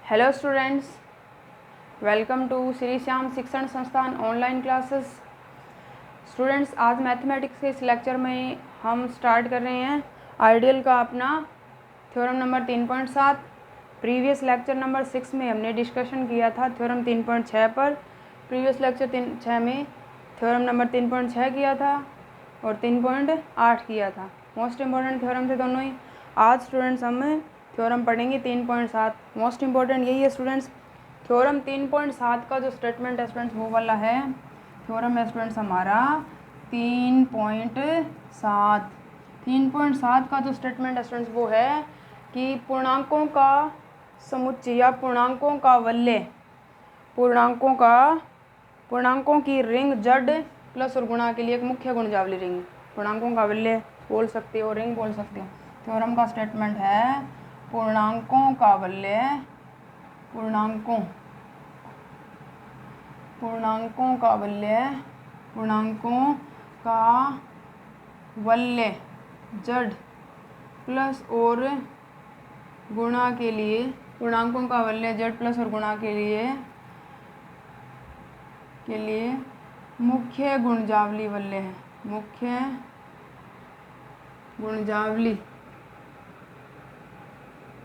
Hello students, welcome to Shri Shyam Shikshan Sansthan online classes. Students, आज mathematics के इस लेक्चर में हम स्टार्ट कर रहे हैं आइडियल का अपना theorem number 3.7। Previous lecture number 6 में हमने डिस्कशन किया था थ्योरम 3.6 पर। प्रीवियस लेक्चर 6 में थ्योरम नंबर 3.6 किया था और 3.8 किया था। मोस्ट इम्पॉर्टेंट थ्योरम थे दोनों ही। आज स्टूडेंट्स हम थ्योरम पढ़ेंगे 3.7। मोस्ट इम्पॉर्टेंट यही है स्टूडेंट्स, थ्योरम 3.7 का जो स्टेटमेंट है स्टूडेंट्स वो वाला है। थ्योरम है स्टूडेंट्स हमारा 3.7। 3.7 का जो स्टेटमेंट है स्टूडेंट्स वो है कि पूर्णांकों का समुच्चय या पूर्णांकों का वलय, पूर्णांकों की रिंग जड प्लस और गुणा के लिए एक मुख्य गुणजावली रिंग। पूर्णांकों का वलय बोल सकते हो, रिंग बोल सकते हो। थ्योरम का स्टेटमेंट है पूर्णांकों का वलय, पूर्णांकों का वलय जड प्लस और गुणा के लिए, पूर्णांकों का वलय जड प्लस और गुणा के लिए मुख्य गुणजावली वलय है।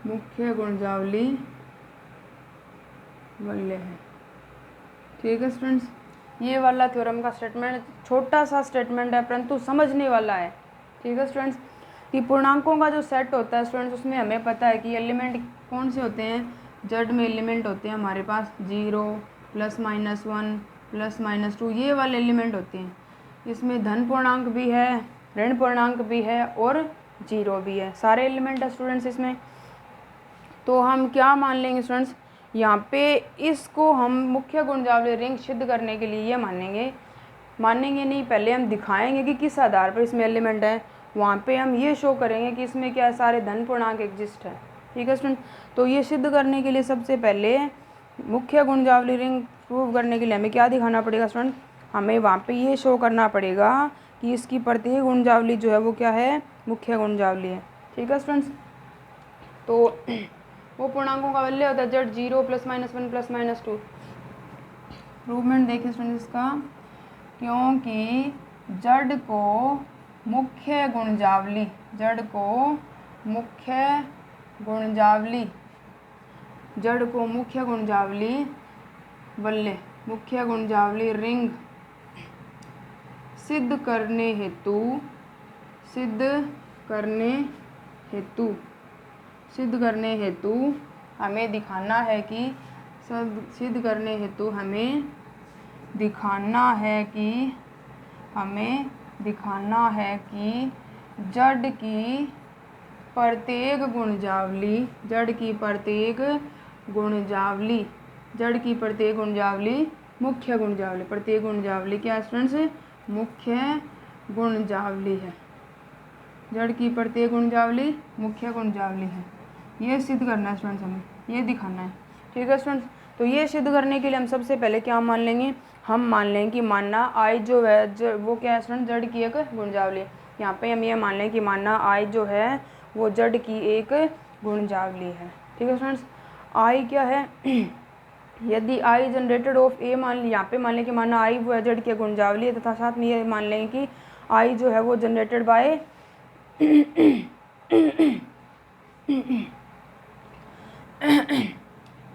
मुख्य गुणजावली वलय है। ठीक है स्टूडेंट्स, ये वाला थ्योरम का स्टेटमेंट छोटा सा स्टेटमेंट है परंतु समझने वाला है। ठीक है स्टूडेंट्स, कि पूर्णांकों का जो सेट होता है स्टूडेंट्स उसमें हमें पता है कि एलिमेंट कौन से होते हैं। जड में एलिमेंट होते हैं हमारे पास 0 +-1 +-2, ये वाले एलिमेंट होते हैं। इसमें धन पूर्णांक भी है, ऋण पूर्णांक भी है और 0 भी है, सारे एलिमेंट है स्टूडेंट्स इसमें। तो हम क्या मान लेंगे स्टूडेंट्स, यहाँ पे इसको हम मुख्य गुणजावली रिंग सिद्ध करने के लिए ये मानेंगे नहीं, पहले हम दिखाएंगे कि किस आधार पर इसमें एलिमेंट है। वहाँ पे हम ये शो करेंगे कि इसमें क्या सारे धन पूर्णांक एग्जिस्ट है। ठीक है स्टूडेंट, तो ये सिद्ध करने के लिए सबसे पहले मुख्य गुणजावली रिंग प्रूव करने के लिए हमें क्या दिखाना पड़ेगा स्टूडेंट, हमें वहाँ पे ये शो करना पड़ेगा कि इसकी प्रत्येक गुणजावली जो है वो क्या है, मुख्य गुणजावली है। ठीक है स्टूडेंट्स, तो वो पूर्णांकों का वलय होता है जड 0 +-1 +-2। प्रूवमेंट देखिए स्टूडेंट्स इसका, क्योंकि जड को मुख्य गुणजावली वलय, मुख्य गुणजावली रिंग सिद्ध करने हेतु हमें दिखाना है कि जड की प्रत्येक गुणजावली मुख्य गुणजावली, प्रत्येक गुणजावली क्या स्टूडेंट्स, मुख्य गुणजावली है। जड़ की प्रत्येक गुणजावली मुख्य गुणजावली है, ये सिद्ध करना है स्टूडेंट्स, हमें ये दिखाना है। ठीक है स्टूडेंट्स, तो ये सिद्ध करने के लिए हम सबसे पहले क्या मान लेंगे, हम मान लेंगे कि मानना आई जो है वो क्या है स्टूडेंट, जड़ की एक गुणजावली है। यहाँ पे हम ये मान लें कि मानना आई जो है वो जड़ की एक गुणजावली है। ठीक है स्टूडेंट्स, आई क्या है यदि आई जनरेटेड ऑफ ए, मान यहाँ पे मान लें कि मानना आई वो है जड़ की गुणजावली है, तथा साथ में ये मान लेंगे कि आई जो है वो जनरेटेड बाय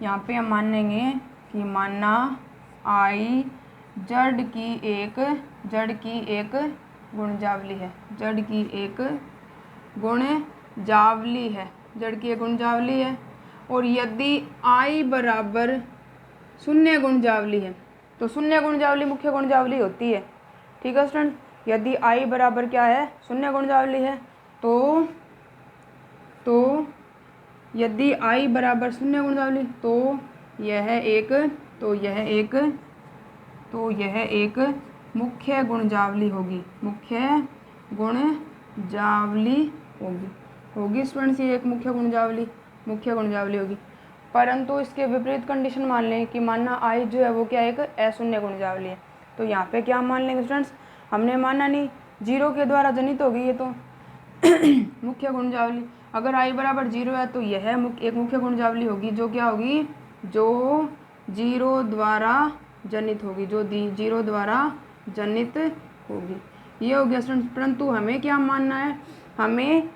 यहाँ पे हम मान लेंगे कि मानना आई जड़ की एक गुणजावली है, जड़ की एक गुणजावली है। और यदि आई बराबर शून्य गुणजावली है तो शून्य गुणजावली मुख्य गुणजावली होती है। ठीक है स्टूडेंट, यदि आई बराबर क्या है, शून्य गुणजावली है, तो यदि आई बराबर शून्य गुणजावली तो यह एक मुख्य गुणजावली होगी, होगी स्टूडेंट्स, ये एक मुख्य गुणजावली होगी। परंतु इसके विपरीत कंडीशन मान लें कि मानना आई जो है वो क्या एक अशून्य गुणजावली है, तो यहाँ पे क्या मान लेंगे स्टूडेंट्स, हमने माना नहीं, 0 के द्वारा जनित होगी ये तो मुख्य गुणजावली। अगर i बराबर 0 है तो यह एक मुख्य गुणजावली होगी जो क्या होगी, जो 0 द्वारा जनित होगी, जो 0 द्वारा जनित होगी। ये हो गया स्टूडेंट्स। परंतु हमें क्या मानना है, हमें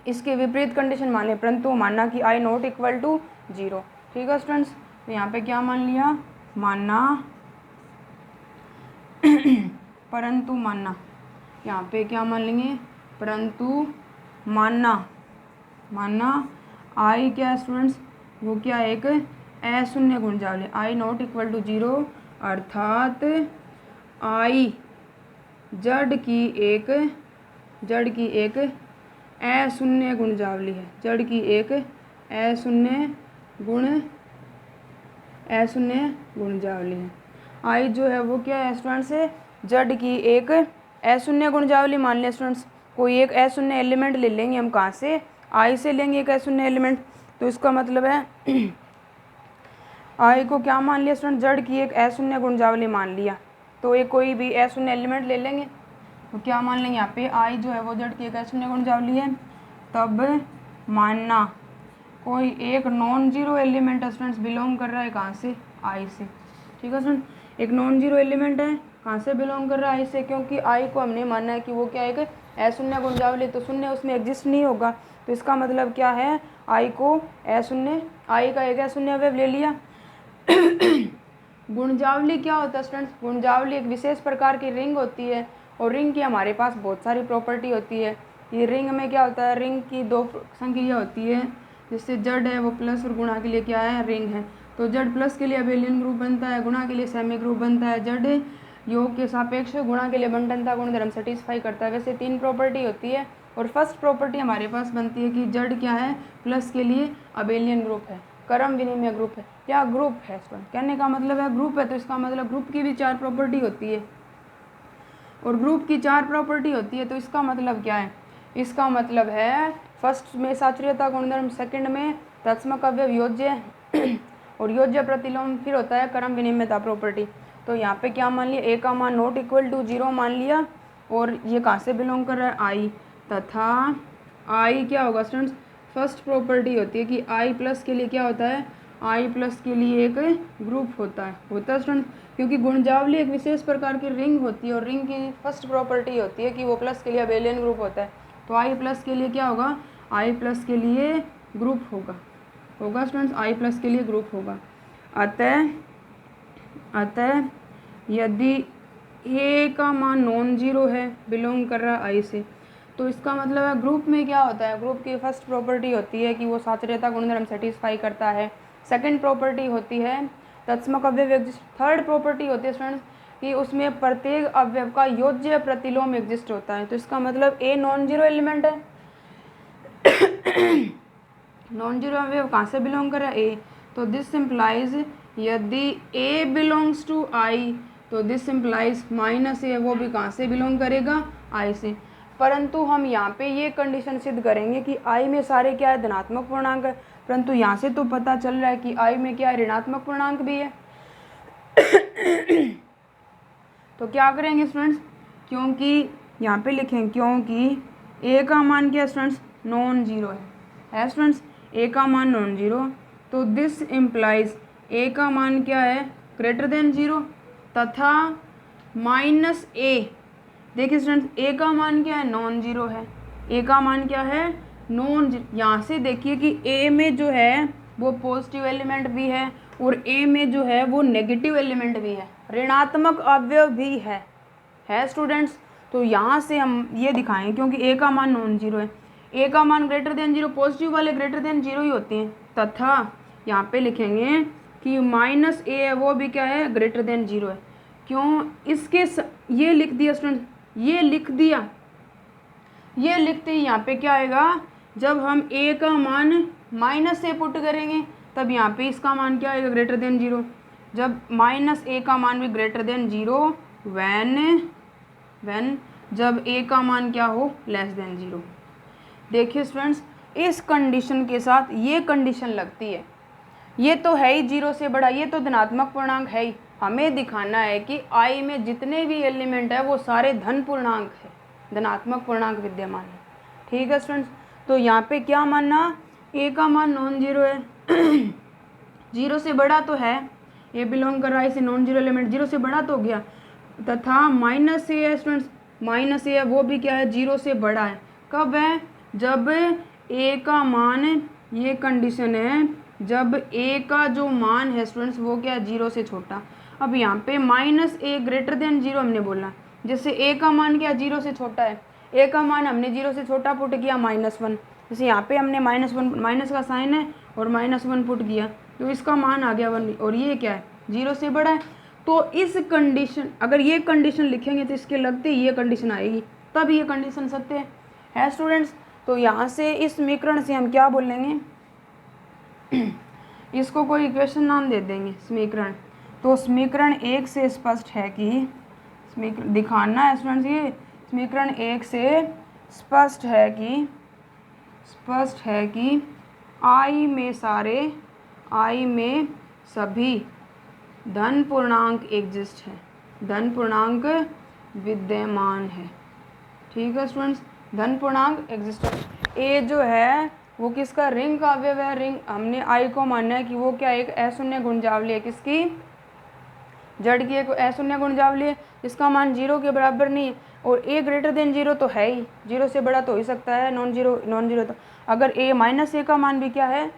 इसके विपरीत कंडीशन मान ले, परंतु मानना कि i नॉट इक्वल टू 0। ठीक है स्टूडेंट्स, तो यहाँ पे क्या मान लिया, मानना परंतु मानना, यहाँ पे क्या मान लेंगे, परंतु मानना i क्या है स्टूडेंट्स, वो क्या है, एक अशून्य गुणजावली, i नॉट इक्वल टू 0 अर्थात i जड़ की एक अशून्य गुणजावली है, जड़ की एक अशून्य गुणजावली है। i जो है वो क्या है स्टूडेंट्स, जड़ की एक अशून्य गुणजावली मान लिया स्टूडेंट्स। कोई एक अशून्य एलिमेंट ले लेंगे हम, कहाँ से, i से लेंगे एक अशून्य एलिमेंट, तो इसका मतलब है i को क्या मान लिया स्टूडेंट, जड़ की एक अशून्य गुणजावली मान लिया। तो एक कोई भी अशून्य एलिमेंट ले लेंगे तो क्या मान लेंगे, यहाँ पे i जो है वो जड़ की एक अशून्य गुणजावली है। तब मानना कोई एक नॉन जीरो एलिमेंट है स्टूडेंट्स, बिलोंग कर रहा है कहाँ से, i से। ठीक है स्टूडेंट, एक नॉन जीरो एलिमेंट है, कहाँ से बिलोंग कर रहा है, i से, क्योंकि i को हमने माना है कि वो क्या है, एक अशून्य गुणजावली, तो शून्य उसमें एग्जिस्ट नहीं होगा। तो इसका मतलब क्या है, i को अशून्य, i का एक अशून्य अवयव ले लिया। गुणजावली क्या होता है स्टूडेंट्स, गुणजावली एक विशेष प्रकार की रिंग होती है, और रिंग की हमारे पास बहुत सारी प्रॉपर्टी होती है। ये रिंग में क्या होता है, रिंग की दो संख्या होती है, जिससे जड़ है वो प्लस और गुणा के लिए क्या है, रिंग है। तो जड़ प्लस के लिए अबेलियन ग्रुप बनता है, गुणा के लिए सेमी ग्रुप बनता है, जड़ योग के सापेक्ष गुणा के लिए बंटनता गुणधर्म सेटिस्फाई करता है। वैसे 3 प्रॉपर्टी होती है, और फर्स्ट प्रॉपर्टी हमारे पास बनती है कि जड़ क्या है, प्लस के लिए अबेलियन ग्रुप है, क्रम विनिमय ग्रुप है, क्या ग्रुप है। कहने का मतलब है ग्रुप है, तो इसका मतलब ग्रुप की भी 4 प्रॉपर्टी होती है, और ग्रुप की 4 प्रॉपर्टी होती है। तो इसका मतलब क्या है, इसका मतलब है फर्स्ट में साचुर्यता गुणधर्म, सेकंड में तत्समक अवयव योज्य और योज्य प्रतिलोम, फिर होता है क्रम विनिमयता प्रॉपर्टी। तो यहाँ पे क्या मान लिया, a का मान नॉट इक्वल टू 0 मान लिया, और ये कहाँ से बिलोंग कर रहा है, i, तथा i क्या होगा स्टूडेंट्स, फर्स्ट प्रॉपर्टी होती है कि i प्लस के लिए क्या होता है, i प्लस के लिए एक ग्रुप होता है स्टूडेंट, क्योंकि गुणजावली एक विशेष प्रकार की रिंग होती है, और रिंग की फर्स्ट प्रॉपर्टी होती है कि वो प्लस के लिए अबेलियन ग्रुप होता है। तो i प्लस के लिए क्या होगा, i प्लस के लिए ग्रुप होगा स्टूडेंट्स, i प्लस के लिए ग्रुप होगा। अतः यदि a का मान नॉन जीरो है, बिलोंग कर रहा है i से, तो इसका मतलब है ग्रुप में क्या होता है, ग्रुप की फर्स्ट प्रॉपर्टी होती है कि वो साचुर्यता गुणधर्म सेटिस्फाई करता है। सेकंड प्रॉपर्टी होती है तत्समक अवयव एग्जिस्ट। थर्ड प्रॉपर्टी होती है स्टूडेंट्स कि उसमें प्रत्येक अवयव का योज्य प्रतिलोम एग्जिस्ट होता है। तो इसका मतलब a नॉन जीरो एलिमेंट है, नॉन जीरो अवयव कहाँ से बिलोंग कर रहा है, a, तो दिस सिंप्लाइज यदि a बिलोंग्स टू i, तो दिस सिंप्लाइज माइनस a वो भी कहाँ से बिलोंग करेगा, i से। परंतु हम यहाँ पे ये कंडीशन सिद्ध करेंगे कि i में सारे क्या है, धनात्मक पूर्णांक है, परंतु यहाँ से तो पता चल रहा है कि i में क्या है, ऋणात्मक पूर्णांक भी है। तो क्या करेंगे स्टूडेंट्स, क्योंकि यहाँ पे लिखेंगे क्योंकि a का मान क्या है स्टूडेंट्स, नॉन जीरो है स्टूडेंट्स, a का मान नॉन जीरो, तो दिस इम्प्लाइज a का मान क्या है, ग्रेटर देन जीरो, तथा माइनस a, देखिए स्टूडेंट्स a का मान क्या है, नॉन जीरो है, a का मान क्या है, नॉन जीरो। यहाँ से देखिए कि a में जो है वो पॉजिटिव एलिमेंट भी है, और a में जो है वो नेगेटिव एलिमेंट भी है, ऋणात्मक अवयव भी है स्टूडेंट्स। तो यहाँ से हम ये दिखाएं क्योंकि a का मान नॉन जीरो है, a का मान ग्रेटर देन जीरो, पॉजिटिव वाले ग्रेटर देन जीरो ही होते हैं, तथा यहाँ पे लिखेंगे कि माइनस a है वो भी क्या है, ग्रेटर देन जीरो है। क्यों, इसके ये लिख दिया स्टूडेंट, ये लिखते ही यहाँ पे क्या आएगा, जब हम a का मान माइनस a पुट करेंगे तब यहाँ पे इसका मान क्या आएगा, ग्रेटर देन जीरो। जब माइनस a का मान भी ग्रेटर देन जीरो व्हेन जब a का मान क्या हो, लेस देन जीरो। देखिए स्टूडेंट्स, इस कंडीशन के साथ ये कंडीशन लगती है, ये तो है ही जीरो से बड़ा, ये तो धनात्मक पूर्णांक है ही। हमें दिखाना है कि i में जितने भी एलिमेंट है वो सारे धन पूर्णांक है, धनात्मक पूर्णांक विद्यमान है। ठीक है स्टूडेंट्स, तो यहाँ पे क्या मानना, ए का मान नॉन जीरो है, जीरो से बड़ा तो है, ए बिलोंग कर रहा है, इसे नॉन जीरो एलिमेंट, जीरो से बड़ा तो हो गया, तथा माइनस ए है स्टूडेंट्स, माइनस ए है वो भी क्या है, जीरो से बड़ा है। कब है, जब ए का मान, ये कंडीशन है, जब ए का जो मान है स्टूडेंट्स वो क्या है, जीरो से छोटा। अब यहाँ पे माइनस ए ग्रेटर देन जीरो हमने बोला, जैसे ए का मान क्या जीरो से छोटा है, ए का मान हमने जीरो से छोटा पुट किया -1, जैसे यहाँ पे हमने -1, माइनस का साइन है और -1 पुट किया तो इसका मान आ गया 1, और ये क्या है, जीरो से बड़ा है। तो इस कंडीशन, अगर ये कंडीशन लिखेंगे तो इसके लगते ही ये कंडीशन आएगी, तब ये कंडीशन सत्य है स्टूडेंट्स। तो यहाँ से इस समीकरण से हम क्या बोलेंगे, इसको कोई इक्वेशन नाम दे देंगे समीकरण। तो समीकरण 1 से स्पष्ट है कि, समीकरण दिखाना है स्टूडेंट्स, ये समीकरण 1 से स्पष्ट है कि आई में सभी धन पूर्णांक एग्जिस्ट है, धन पूर्णांक विद्यमान है। ठीक है स्टूडेंट्स, धन पूर्णांक एग्जिस्ट है। ए जो है वो किसका, रिंग का अवयव है, रिंग हमने आई को मानना है कि वो क्या, एक अशून्य गुणजावली है, किसकी, जड़ की एक अशून्य गुणजावली है, इसका मान जीरो के बराबर नहीं है, और ए ग्रेटर देन जीरो तो है ही, जीरो से बड़ा तो हो ही सकता है, नॉन जीरो तो, अगर ए माइनस ए का मान भी क्या है,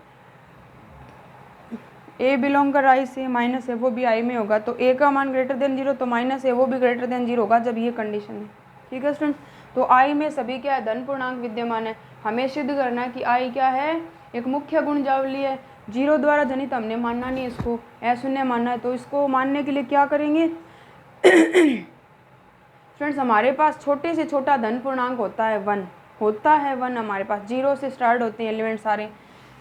ए बिलोंग कर आई से, माइनस है वो भी आई में होगा, तो ए का मान ग्रेटर देन जीरो तो माइनस है वो भी ग्रेटर देन जीरो होगा जब ये कंडीशन है। ठीक है स्टूडेंट, तो आई में सभी क्या है, धन पूर्णांक विद्यमान है। हमें सिद्ध करना है कि आई क्या है, एक मुख्य गुणजावली है, जीरो द्वारा जनित हमने मानना नहीं, इसको अशून्य मानना है। तो इसको मानने के लिए क्या करेंगे फ्रेंड्स, हमारे पास छोटे से छोटा धन पूर्णांक होता है 1 हमारे पास, जीरो से स्टार्ट होते हैं एलिमेंट, सारे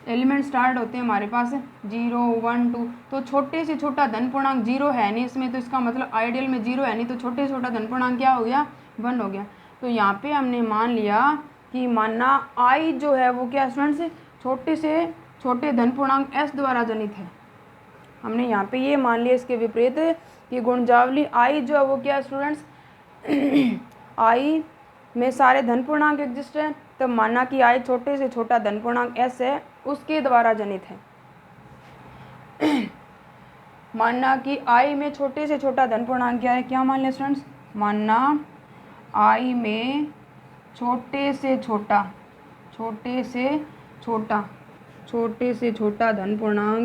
एलिमेंट स्टार्ट होते हैं हमारे पास 0 1 2, तो छोटे से छोटा धन पूर्णांक जीरो है नहीं इसमें, तो इसका मतलब आइडियल में जीरो है नहीं, तो छोटे से छोटा धन पूर्णांक क्या हो गया, 1 हो गया। तो यहाँ पे हमने मान लिया कि मानना आई जो है वो क्या स्टूडेंट्स, छोटे से छोटे धन पूर्णांक s द्वारा जनित है। हमने यहाँ पे ये मान लिया, इसके विपरीत कि गुणजावली आई जो है वो क्या स्टूडेंट्स, आई में सारे धन पूर्णांक एग्जिस्ट है, तब माना कि आई छोटे से छोटा धन पूर्णांक s है उसके द्वारा जनित है। मानना कि आई में छोटे से छोटा धन पूर्णांक क्या है, क्या मान लिया स्टूडेंट्स, मानना आई में छोटे से छोटा धन पूर्णांक,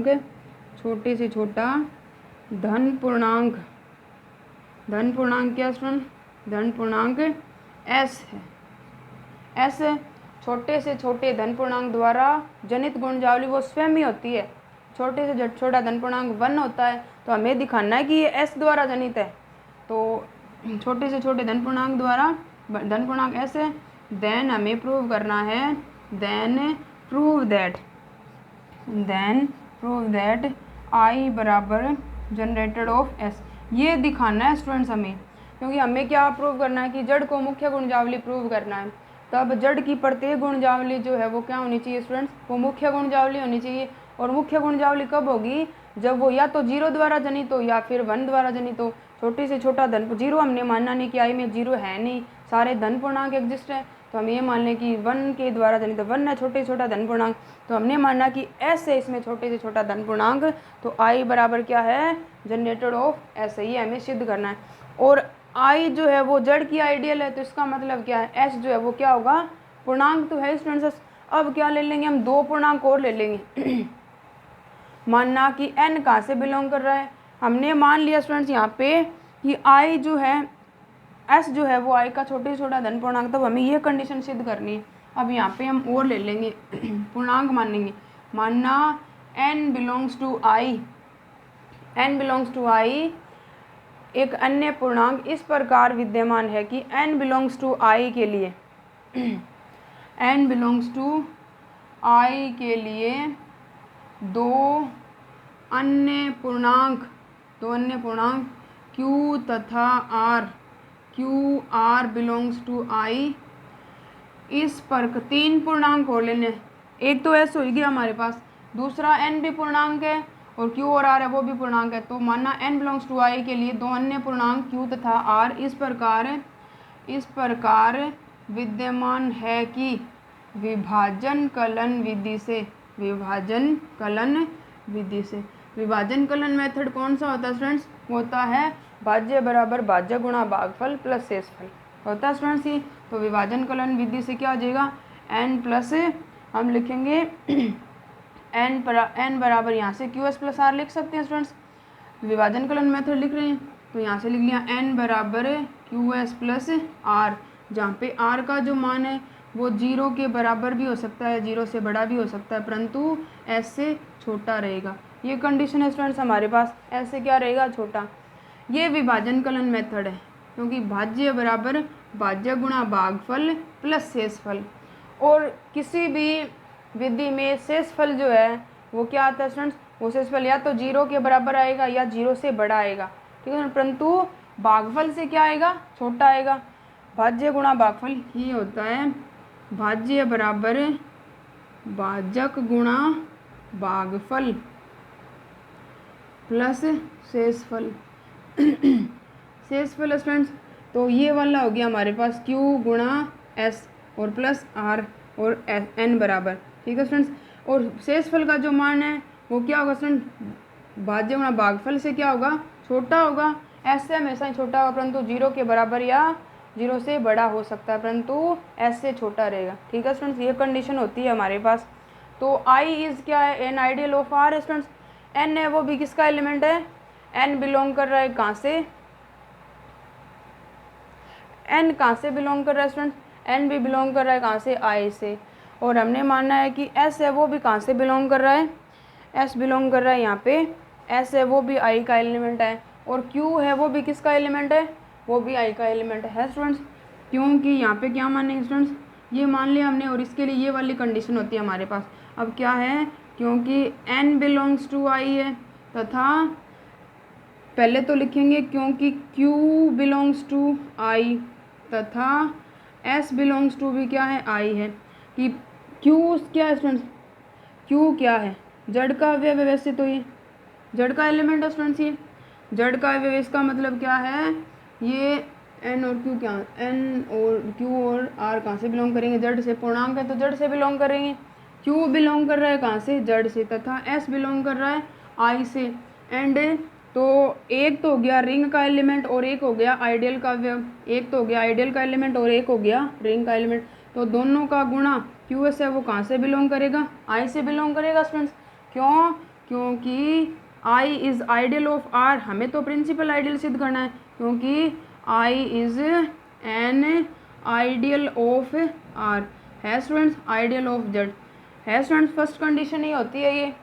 धन पूर्णांक क्या स्टूडेंट, धन पूर्णांक s है, s छोटे से छोटे धन पूर्णांक द्वारा जनित गुणजावली वो स्वयं ही होती है, छोटे से छोटा धन पूर्णांक 1 होता है, तो हमें दिखाना है कि ये s द्वारा जनित है, तो छोटे से छोटे धन पूर्णांक द्वारा धन पूर्णांक s है। देन हमें प्रूव करना है, देन प्रूव दैट आई बराबर जनरेटेड ऑफ s, ये दिखाना है स्टूडेंट्स हमें, क्योंकि हमें क्या प्रूव करना है कि जड़ को मुख्य गुणजावली प्रूव करना है, तब जड़ की प्रत्येक गुणजावली जो है वो क्या होनी चाहिए स्टूडेंट्स, वो मुख्य गुणजावली होनी चाहिए। और मुख्य गुणजावली कब होगी, जब वो या तो जीरो द्वारा जनित हो या फिर 1 द्वारा जनित हो। छोटे से छोटा धन, जीरो हमने मानना नहीं कि आई में जीरो है नहीं, सारे धन पूर्णांक एग्जिस्ट है, तो हम ये मान लें कि 1 के द्वारा जनित, 1 है छोटे से छोटा धन पूर्णांक, तो हमने माना कि s है इसमें छोटे से छोटा धन पूर्णांक, तो आई बराबर क्या है, जनरेटेड ऑफ s है, ये हमें सिद्ध करना है। और आई जो है वो जड़ की आइडियल है, तो इसका मतलब क्या है, s जो है वो क्या होगा, पूर्णांक तो है स्टूडेंट्स। अब क्या ले लेंगे हम, 2 पूर्णांक और ले लेंगे मानना कि n कहाँ से बिलोंग कर रहा है, हमने मान लिया स्टूडेंट्स यहाँ पे कि i जो है, s जो है वो i का छोटे से छोटा धन पूर्णांक, तब हमें ये कंडीशन सिद्ध करनी है। अब यहाँ पे हम और ले लेंगे पूर्णांक मानेंगे, मानना n बिलोंग्स टू i एक अन्य पूर्णांक इस प्रकार विद्यमान है कि n बिलोंग्स टू i के लिए n बिलोंग्स टू i के लिए दो अन्य पूर्णांक q तथा r बिलोंग्स टू i, इस पर 3 पूर्णांक हो लेने, एक तो s हो गया हमारे पास, दूसरा n भी पूर्णांक है और q और r है वो भी पूर्णांक है, तो मानना n बिलोंग्स टू i के लिए 2 अन्य पूर्णांक q तथा r इस प्रकार विद्यमान है कि विभाजन कलन विधि से, विभाजन कलन विधि से। विभाजन कलन मेथड कौन सा होता है स्टूडेंट्स? होता है भाज्य बराबर भाज्य गुणा भागफल प्लस शेषफल होता है स्टूडेंट्स ये। तो विभाजन कलन विधि से क्या हो जाएगा, n प्लस हम लिखेंगे n बराबर यहाँ से QS प्लस R लिख सकते हैं स्टूडेंट्स। विभाजन कलन मेथड लिख रहे हैं तो यहाँ से लिख लिया n बराबर QS प्लस R, जहाँ पे R का जो मान है वो 0 के बराबर भी हो सकता है, 0 से बड़ा भी हो सकता है, परंतु S से छोटा रहेगा। ये कंडीशन है स्टूडेंट्स हमारे पास, S से क्या रहेगा, छोटा। ये विभाजन कलन मेथड है, क्योंकि भाज्य बराबर भाज्य गुणा भागफल प्लस शेषफल। और किसी भी विधि में शेषफल जो है वो क्या आता है स्टूडेंट्स, वो शेषफल या तो 0 के बराबर आएगा या 0 से बड़ा आएगा, ठीक है, परंतु भागफल से क्या आएगा, छोटा आएगा। भाज्य गुणा भागफल ये होता है भाज्य बराबर भाजक गुणा भागफल प्लस शेषफल। शेषफल स्टूडेंट्स तो ये वाला हो गया हमारे पास Q गुणा S और प्लस R और N बराबर, ठीक है स्टूडेंट्स। और शेषफल का जो मान है वो क्या होगा स्टूडेंट, भाज्य गुणा भागफल से क्या होगा, छोटा होगा। S से हमेशा ही छोटा होगा, परंतु 0 के बराबर या 0 से बड़ा हो सकता है, परंतु S से छोटा रहेगा, ठीक है स्टूडेंट्स। ये कंडीशन होती है हमारे पास। तो I इज़ क्या है, एन आइडियल ऑफ R है स्टूडेंट्स। N है वो भी किसका एलिमेंट है, N बिलोंग कर रहा है कहाँ से, N कहाँ से बिलोंग कर रहा है स्टूडेंट्स, N भी बिलोंग कर रहा है कहाँ से, I से। और हमने मानना है कि S है वो भी कहाँ से बिलोंग कर रहा है, S बिलोंग कर रहा है यहाँ पे, S है वो भी I का एलिमेंट है, और Q है वो भी किसका एलिमेंट है, वो भी I का एलिमेंट है स्टूडेंट्स। क्योंकि यहाँ पे क्या मानेंगे स्टूडेंट्स, ये मान लिया हमने, और इसके लिए ये वाली कंडीशन होती है हमारे पास। अब क्या है, क्योंकि N बिलोंग्स टू I है, तथा पहले तो लिखेंगे क्योंकि Q बिलोंग्स टू I तथा S बिलोंग्स टू भी क्या है, I है, कि Q क्या है स्टूडेंट्स, Q क्या है, जड़ का अवयव है। वैसे तो ये जड़ का एलिमेंट है स्टूडेंट्स, ये जड़ का अवयव, इसका मतलब क्या है, ये N और Q क्या, N और Q और R कहाँ से बिलोंग करेंगे, जड़ से। पूर्णांक है तो जड़ से बिलोंग करेंगे। Q बिलोंग कर रहा है कहाँ से, जड़ से, तथा S बिलोंग कर रहा है I से। एंड तो एक तो हो गया रिंग का एलिमेंट और एक हो गया आइडियल का अवयव, एक तो हो गया आइडियल का एलिमेंट और एक हो गया रिंग का एलिमेंट। तो दोनों का गुणा QS है वो कहाँ से बिलोंग करेगा, I से बिलोंग करेगा स्टूडेंट्स। क्यों, क्योंकि I is ideal of R, हमें तो प्रिंसिपल आइडियल सिद्ध करना है, क्योंकि I is an ideal of R है स्टूडेंट्स, आइडियल ऑफ Z है स्टूडेंट्स। फर्स्ट कंडीशन ही होती है ये,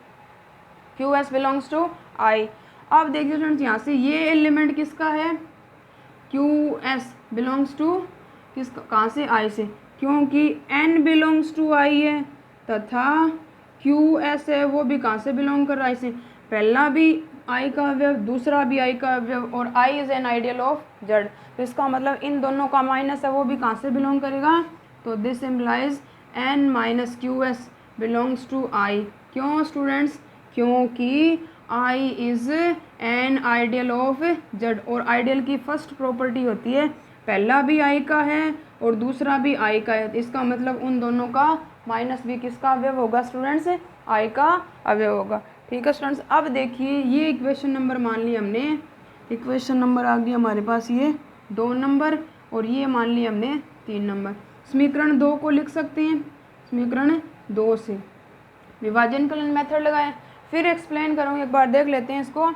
QS बिलोंग्स टू I। अब देखिए स्टूडेंट्स यहाँ से ये एलिमेंट किसका है, QS बिलोंग्स टू किसका, कहाँ से, I से, क्योंकि N बिलोंग्स टू I है तथा QS है वो भी कहाँ से बिलोंग कर रहा है, I से। पहला भी I का अवयव, दूसरा भी I का अवयव, और I is an ideal of Z। तो इसका मतलब इन दोनों का माइनस है वो भी कहाँ से बिलोंग करेगा, तो this implies N minus QS belongs to I। क्यों स्टूडेंट्स, क्योंकि I is an ideal of Z, और आइडियल की फर्स्ट प्रॉपर्टी होती है पहला भी I का है और दूसरा भी I का है, इसका मतलब उन दोनों का माइनस भी किसका अवयव होगा स्टूडेंट्स, I का अवयव होगा, ठीक है स्टूडेंट्स। अब देखिए ये इक्वेशन नंबर मान लिया हमने, इक्वेशन नंबर आ गया हमारे पास ये 2 नंबर, और ये मान लिया हमने 3 नंबर। समीकरण 2 को लिख सकते हैं, समीकरण 2 से विभाजन कलन मेथड लगाएं, फिर एक्सप्लेन करूँगी, एक बार देख लेते हैं इसको।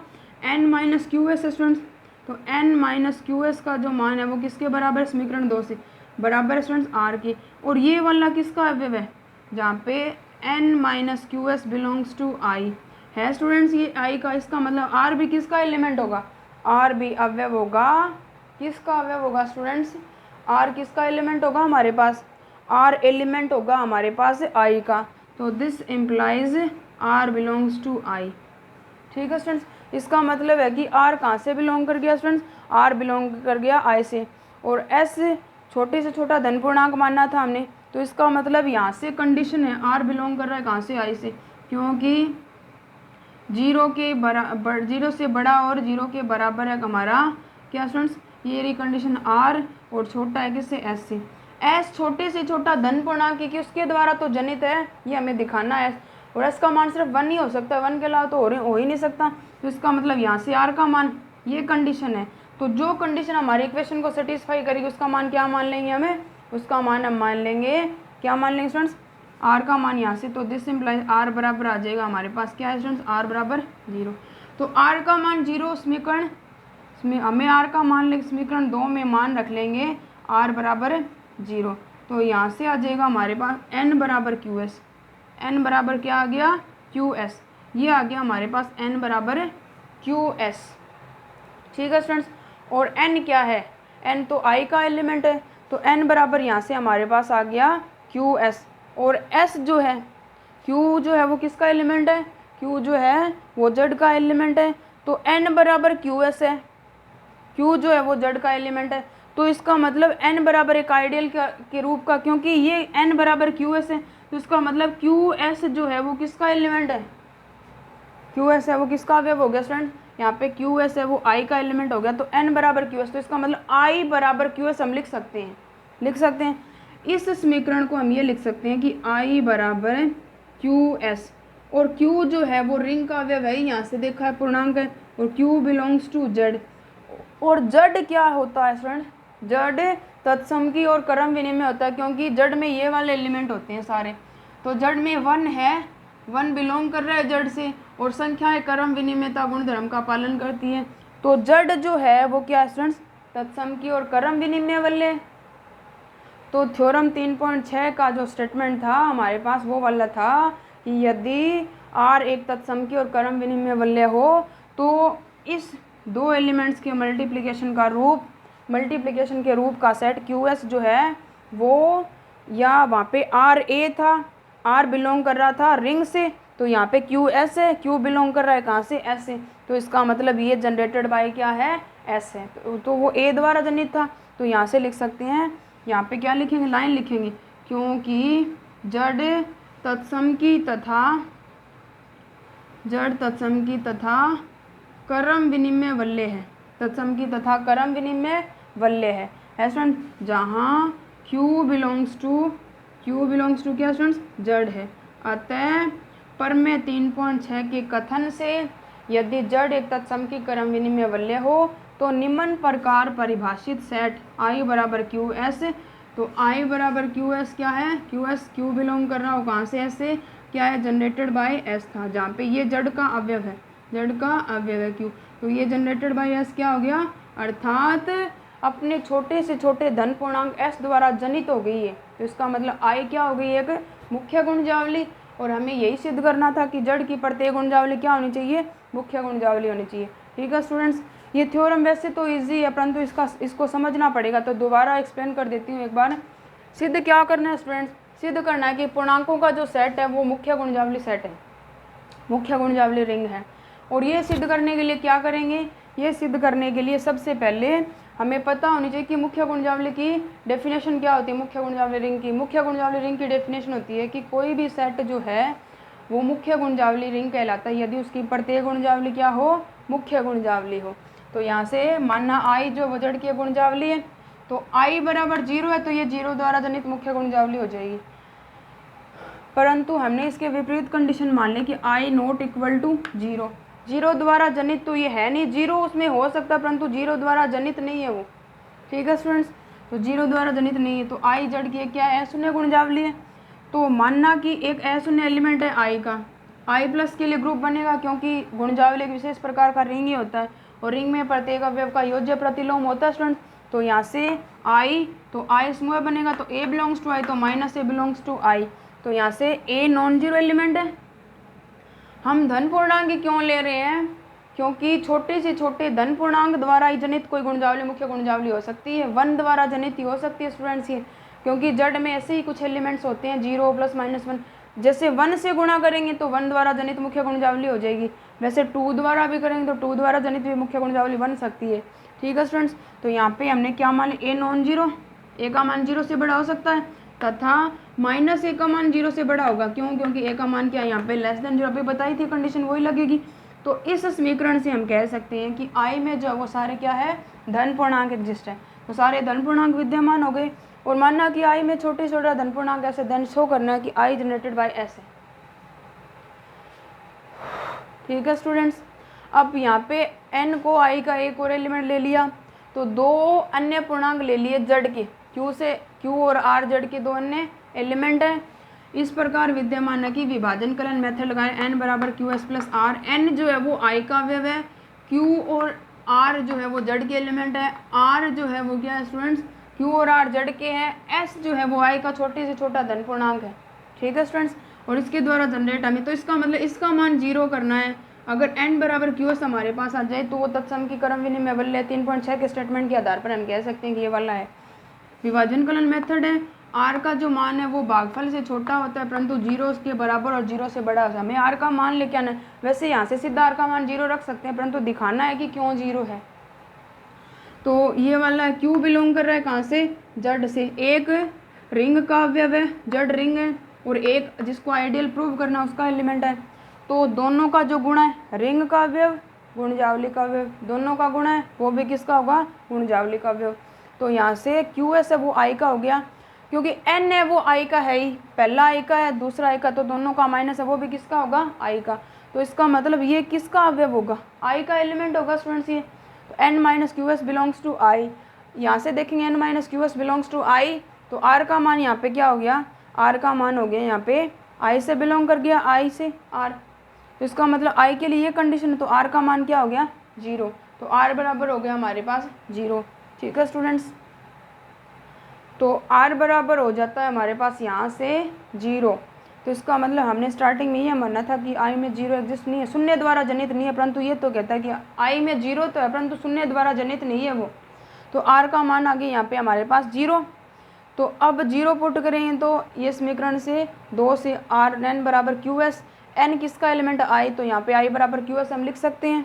N माइनस QS स्टूडेंट्स, तो N माइनस QS का जो मान है वो किसके बराबर है, समीकरण 2 से बराबर है स्टूडेंट्स R के। और ये वाला किसका अवयव है, जहाँ पे N minus QS belongs to I है स्टूडेंट्स, ये I का, इसका मतलब R भी किसका एलिमेंट होगा, R भी अवयव होगा, किसका अवयव होगा स्टूडेंट्स, R किसका एलिमेंट होगा हमारे पास, R एलिमेंट होगा हमारे पास I का। तो this implies R belongs to I, ठीक है स्टूडेंट्स। इसका मतलब है कि R कहाँ से बिलोंग कर गया स्टूडेंट्स, R बिलोंग कर गया I से, और S छोटे से छोटा धन पूर्णांक मानना था हमने, तो इसका मतलब यहाँ से कंडीशन है R बिलोंग कर रहा है कहाँ से, I से, क्योंकि 0 से बड़ा और 0 के बराबर है हमारा क्या स्टूडेंट्स, ये रही कंडीशन R, और छोटा है किससे, S से। एस छोटे से छोटा धन पूर्णांक कि उसके द्वारा तो जनित है, ये हमें दिखाना है। और एस का मान सिर्फ 1 ही हो सकता है, 1 के अलावा तो हो ही नहीं सकता। तो इसका मतलब यहाँ से आर का मान, ये कंडीशन है। तो जो कंडीशन हमारी इक्वेशन को सेटिस्फाई करेगी उसका मान क्या मान लेंगे हमें, उसका मान हम मान लेंगे, क्या मान लेंगे स्टूडेंट्स, आर का मान यहाँ से। तो दिस इम्प्लाइज आर बराबर आ जाएगा हमारे पास क्या है स्टूडेंट्स, आर बराबर 0। तो आर का मान 0 समीकरण, हमें आर का मान लेंगे समीकरण 2 में मान रख लेंगे आर बराबर 0। तो यहाँ से आ जाएगा हमारे पास एन बराबर क्यू एस, एन बराबर क्या आ गया, क्यू एस, ये आ गया हमारे पास एन बराबर क्यू एस। ठीक है स्टूडेंट्स। और एन क्या है, एन तो आई का एलिमेंट है, तो एन बराबर यहाँ से हमारे पास आ गया क्यू एस। और एस जो है, क्यू जो है वो किसका एलिमेंट है, क्यू जो है वो जेड का एलिमेंट है। तो एन बराबर क्यू एस है, क्यू जो है वो जेड का एलिमेंट है। तो इसका मतलब एन बराबर एक आइडियल के रूप का, क्योंकि ये एन बराबर क्यू एस है, तो इसका मतलब क्यू एस जो है वो किसका एलिमेंट है, क्यू एस है वो किसका अवयव हो गया स्टूडेंट, यहाँ पे क्यू एस है वो आई का एलिमेंट हो गया। तो एन बराबर क्यू एस, तो इसका मतलब आई बराबर क्यू एस हम लिख सकते हैं, लिख सकते हैं। इस समीकरण को हम ये लिख सकते हैं कि आई बराबर क्यू एस, और क्यू जो है वो रिंग का अवयव है, यहाँ से देखा है पूर्णांक है, और क्यू बिलोंग्स टू जेड। और जड क्या होता है स्टूडेंट, जड तत्सम और क्रम विनिमय होता है, क्योंकि जड में ये वाले एलिमेंट होते हैं सारे। तो जड में 1 है, 1 बिलोंग कर रहा है जड से, और संख्याएं क्रम विनिमयता गुणधर्म का पालन करती है। तो जड जो है वो क्या है स्टूडेंट्स, तत्सम और क्रम विनिमय वाले। तो थ्योरम 3.6 का जो स्टेटमेंट था हमारे पास वो वाला था कि यदि आर एक तत्सम और क्रम विनिमय वल्य हो तो इस दो एलिमेंट्स के मल्टीप्लिकेशन का रूप, मल्टीप्लिकेशन के रूप का सेट क्यू एस जो है वो, या वहाँ पे आर ए था, आर बिलोंग कर रहा था रिंग से, तो यहाँ पे क्यू एस है, क्यू बिलोंग कर रहा है कहाँ से, एस से। तो इसका मतलब ये जनरेटेड बाय क्या है, एस है। तो वो ए द्वारा जनित था, तो यहाँ से लिख सकते हैं, यहाँ पे क्या लिखेंगे, लाइन लिखेंगे, क्योंकि जड़ तत्सम की तथा क्रम विनिमय वल्य है, तत्सम की तथा क्रम विनिमय वल्य है स्टूडेंट, जहाँ Q बिलोंग्स टू क्या स्टूडेंट्स, जड़ है। अतः प्रमेय 3.6 के कथन से यदि जड़ एक तत्सम की क्रम विनिमय वल्य हो तो निम्न प्रकार परिभाषित सेट I बराबर क्यू एस। तो I बराबर क्यू एस क्या है, क्यू एस क्यू बिलोंग कर रहा हो कहाँ से, एस से, क्या है जनरेटेड बाय एस था, जहाँ पे ये जड़ का अवयव है, जड़ का अवयव है क्यू, तो ये जनरेटेड बाय एस क्या हो गया, अर्थात अपने छोटे से छोटे धन पूर्णांक एस द्वारा जनित हो गई है। तो इसका मतलब आई क्या हो गई, एक मुख्य गुणजावली, और हमें यही सिद्ध करना था कि जड़ की प्रत्येक गुणजावली क्या होनी चाहिए, मुख्य गुणजावली होनी चाहिए। ठीक है स्टूडेंट्स, ये थ्योरम वैसे तो इजी है परंतु इसको समझना पड़ेगा, तो दोबारा एक्सप्लेन कर देती हूँ एक बार। सिद्ध क्या करना है स्टूडेंट्स, सिद्ध करना है कि पूर्णांकों का जो सेट है वो मुख्य गुणजावली सेट है, मुख्य गुणजावली रिंग है। और ये सिद्ध करने के लिए क्या करेंगे, ये सिद्ध करने के लिए सबसे पहले हमें पता होनी चाहिए कि मुख्य गुणजावली की डेफिनेशन क्या होती है। मुख्य गुणजावली रिंग की डेफिनेशन होती है कि कोई भी सेट जो है वो मुख्य गुणजावली रिंग कहलाता है यदि उसकी प्रत्येक गुणजावली क्या हो, मुख्य गुणजावली हो। तो यहाँ से मानना आई जो वो जड़ की गुणजावली है, तो आई बराबर 0 है, तो ये 0 द्वारा जनित मुख्य गुणजावली हो जाएगी। परंतु हमने इसके विपरीत कंडीशन मान ली कि आई नॉट इक्वल टू 0, 0 द्वारा जनित तो ये है नहीं, 0 उसमें हो सकता है परंतु 0 द्वारा जनित नहीं है वो। ठीक है स्टूडेंट्स, तो 0 द्वारा जनित नहीं है, तो आई जड़ की क्या है, अशून्य गुणजावली है। तो मानना कि एक अशून्य एलिमेंट है आई का, आई प्लस के लिए ग्रुप बनेगा क्योंकि गुणजावली एक विशेष प्रकार का रिंग ही होता है, और रिंग में प्रत्येक अवयव का योज्य प्रतिलोम होता है स्टूडेंट। तो यहाँ से आई, तो आई समूह बनेगा, तो ए बिलोंग्स टू आई, तो minus A belongs to I, तो यहाँ से ए नॉन जीरो एलिमेंट है। हम धन पूर्णांक क्यों ले रहे हैं, क्योंकि छोटे से छोटे धन पूर्णांक द्वारा ही जनित कोई गुणजावली मुख्य गुणजावली हो सकती है, 1 द्वारा जनित ही हो सकती है स्टूडेंट्स ये, क्योंकि जड़ में ऐसे ही कुछ एलिमेंट्स होते हैं 0 + -1, जैसे 1 से गुणा करेंगे तो 1 द्वारा जनित मुख्य गुणजावली हो जाएगी, वैसे 2 द्वारा भी करेंगे तो 2 द्वारा जनित भी मुख्य गुणजावली बन सकती है। ठीक है स्टूडेंट्स, तो यहाँ पे हमने क्या मान लिया, ए नॉन जीरो, ए का मान 0 से बड़ा हो सकता है, तथा माइनस ए का मान 0 से बड़ा होगा, क्यों, क्योंकि ए का मान क्या है यहाँ पे <0 पे बताई थी कंडीशन वही लगेगी। तो इस समीकरण से हम कह सकते हैं कि आई में जो वो सारे क्या है, धन पूर्णांक एग्जिस्ट है, तो सारे धन पूर्णांक विद्यमान हो गए। और मानना कि आई में छोटे से छोटा धन पूर्णांक ऐसे, देन शो करना है कि आई जनरेटेड बाय एस है। ठीक है स्टूडेंट्स, अब यहाँ पे n को i का एक और एलिमेंट ले लिया, तो दो अन्य पूर्णांक ले लिए जड़ के, q और r जड़ के दो अन्य एलिमेंट हैं। इस प्रकार विद्यमान है कि विभाजन कलन मेथड लगाएं, n बराबर Q S plus R. n जो है वो i का अवयव है, q और r जो है वो जड़ के एलिमेंट है, r जो है वो क्या है स्टूडेंट्स, q और r जड़ के हैं, s जो है वो i का छोटे से छोटा धन पूर्णांक है। ठीक है स्टूडेंट्स, और इसके द्वारा जनरेट हमें, तो इसका मतलब इसका मान 0 करना है। अगर n बराबर क्यू एस हमारे पास आ जाए तो वो तत्सम की क्रम विनिमय वलय 3.6 के स्टेटमेंट के आधार पर हम कह सकते हैं कि ये वाला है। विभाजन कलन मेथड है, r का जो मान है वो भागफल से छोटा होता है परंतु 0 उसके बराबर और 0 से बड़ा होता है। हमें r का मान लेके आना है, वैसे यहाँ से सीधा r का मान 0 रख सकते हैं परंतु दिखाना है कि क्यों 0 है। तो ये वाला q बिलोंग कर रहा है कहाँ से, जड़ से। एक रिंग का अवयव है, जड़ रिंग है, और एक जिसको आइडियल प्रूव करना उसका एलिमेंट है। तो दोनों का जो गुणा है, रिंग का अवयव गुणजावली का अवयव, दोनों का गुणा है वो भी किसका होगा, गुणजावली का अवयव। तो यहाँ से क्यू एस है वो आई का हो गया, क्योंकि एन है वो आई का है ही, पहला आई का है दूसरा आई का, तो दोनों का माइनस है वो भी किसका होगा, आई का। तो इसका मतलब ये किसका अवयव होगा, आई का एलिमेंट होगा स्टूडेंट्स ये। तो N minus Q S belongs to I, यहाँ से देखेंगे N minus Q S belongs to I, तो आर का मान यहाँ पे क्या हो गया, आर का मान हो गया यहाँ पे आई से बिलोंग कर गया, आई से आर। तो इसका मतलब आई के लिए ये कंडीशन है, तो आर का मान क्या हो गया, 0। तो आर बराबर हो गया हमारे पास 0। ठीक है स्टूडेंट्स, तो आर बराबर हो जाता है हमारे पास यहाँ से 0। तो इसका मतलब हमने स्टार्टिंग में ये मानना था कि आई में 0 एग्जिस्ट नहीं है, शून्य द्वारा जनित नहीं है, परंतु ये तो कहता है कि आई में 0 तो है परंतु शून्य द्वारा जनित नहीं है वो। तो आर का मान आ गया यहाँ पे हमारे पास 0। तो अब 0 पुट करेंगे तो ये समीकरण से 2 से आर एन बराबर क्यू एस, एन किसका एलिमेंट आई, तो यहाँ पे आई बराबर क्यू एस हम लिख सकते हैं,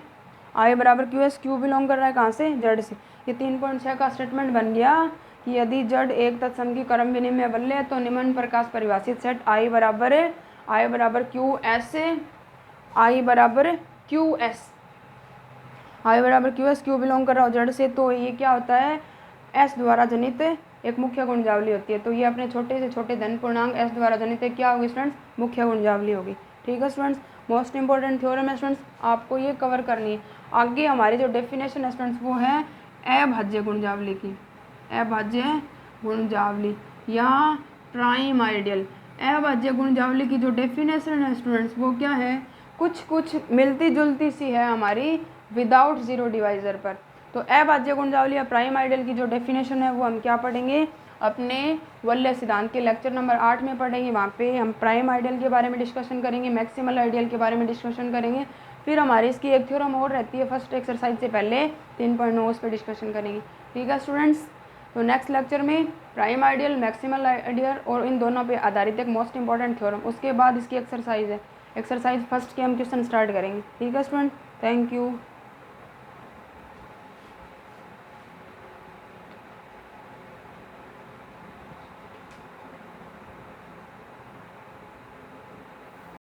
आई बराबर क्यू एस, क्यू बिलोंग कर रहा है कहाँ से, जड़ से। ये 3.6 का स्टेटमेंट बन गया कि यदि जड़ एक तत्सम की क्रम विनिमय वलय है तो निम्न प्रकार परिभाषित सेट आई बराबर क्यू एस, आई बराबर क्यू एस, आई बराबर क्यू एस, क्यू बिलोंग कर रहा हो जड़ से। तो ये क्या होता है, एस द्वारा जनित एक मुख्य गुणजावली होती है। तो ये अपने छोटे से छोटे धन पूर्णांक एस द्वारा जनित क्या होगी स्टूडेंट्स, मुख्य गुणजावली होगी। ठीक है स्टूडेंट्स, मोस्ट इंपॉर्टेंट थ्योरम है स्टूडेंट्स, आपको ये कवर करनी है। आगे हमारी जो डेफिनेशन है स्टूडेंट्स वो है अभाज्य गुणजावली की, अभाज्य गुणजावली या प्राइम आइडियल। अभाज्य गुणजावली की जो डेफिनेशन है स्टूडेंट्स वो क्या है, कुछ मिलती जुलती सी है हमारी विदाउट जीरो डिवाइजर पर। तो अभाज्य गुणजावली या प्राइम आइडियल की जो डेफिनेशन है वो हम क्या पढ़ेंगे, अपने वलय सिद्धांत के लेक्चर नंबर 8 में पढ़ेंगे। वहाँ पे हम प्राइम आइडियल के बारे में डिस्कशन करेंगे, मैक्सिमल आइडियल के बारे में डिस्कशन करेंगे। फिर हमारी इसकी एक थ्योरम और रहती है फर्स्ट एक्सरसाइज से पहले 3.9 उस पर डिस्कशन करेंगे। ठीक है स्टूडेंट्स, तो नेक्स्ट लेक्चर में प्राइम आइडियल, मैक्सिमल आइडियल और इन दोनों पे आधारित एक मोस्ट इंपॉर्टेंट थ्योरम, उसके बाद इसकी एक्सरसाइज है, एक्सरसाइज फर्स्ट के हम क्वेश्चन स्टार्ट करेंगे। ठीक है स्टूडेंट, थैंक यू।